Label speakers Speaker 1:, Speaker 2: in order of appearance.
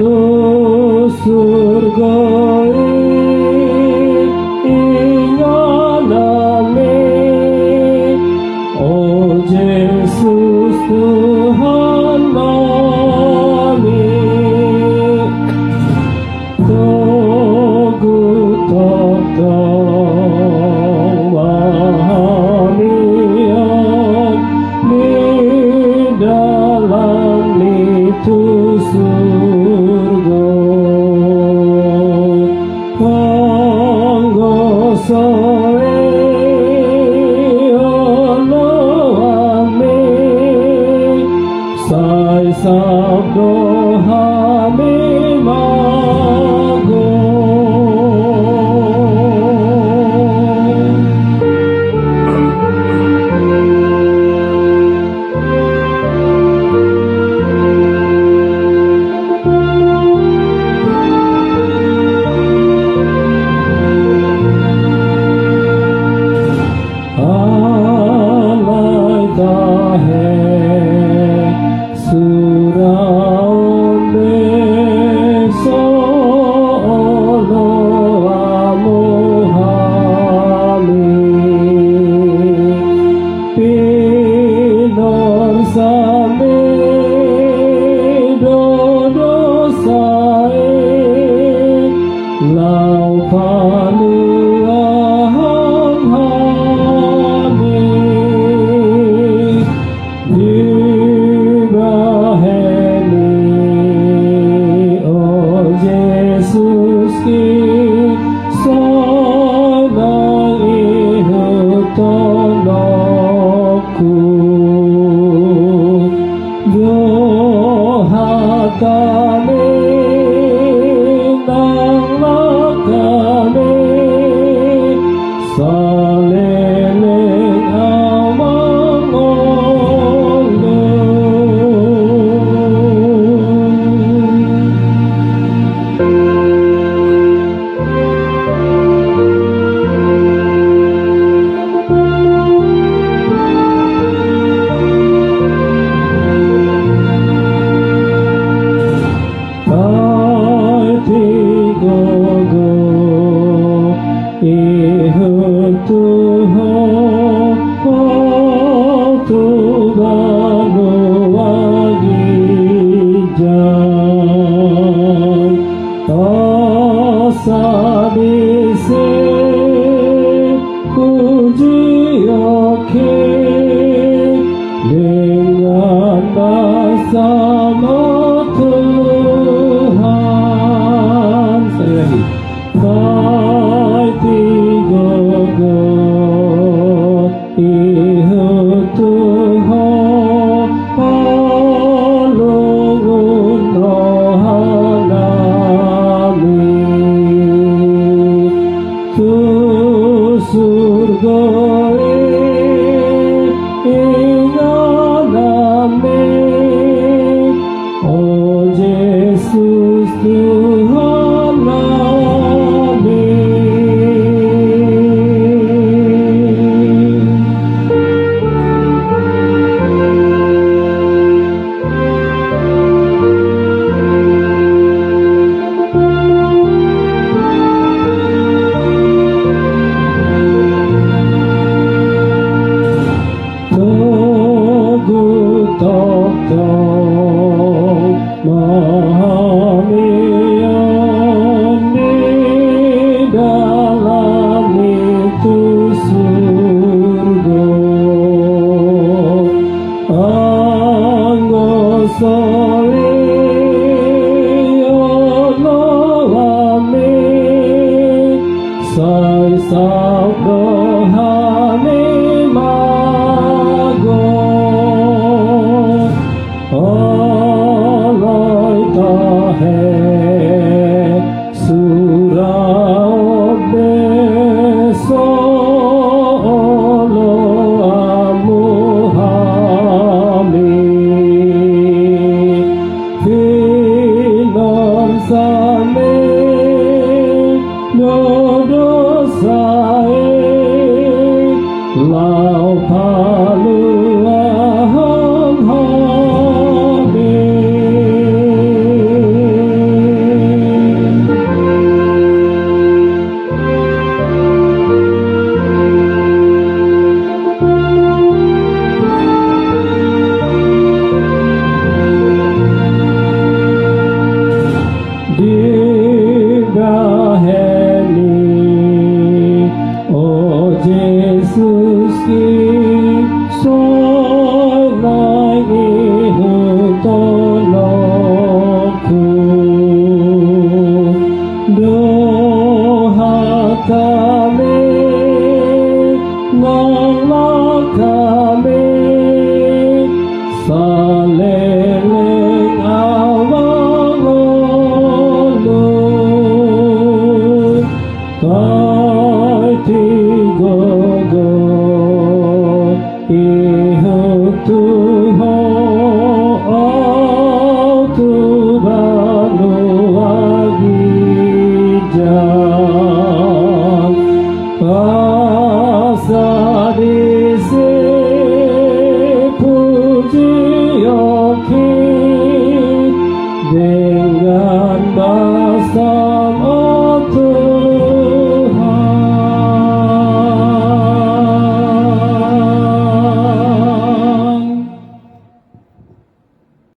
Speaker 1: tu surgae inganame, oh Yesus Tuhan kami, Tugu totong wahamian di dalam itu surga. Panggosoe Allahame, sai sabdo hami mago. Alay dahe suraone solo amuhami, pinor same dodosae lau panuahan hami dibaheni, oh Yesus sanang ihutonokku dohatane nang lakane saleleng amang Tigogo ihutuho otugano wagijan asadise kujioke dengan bersama Tuhan. Sekali lagi. Kai tigogo ihutuho palungun rohanami, tu surgae inganame, oh Yesus Tuhan kami. Tugu totong mahamian di dalam itu surga. Anggosole Allahame, sai sabdo hami mago. Alay tahe suraobe solo amuhami, pinor sa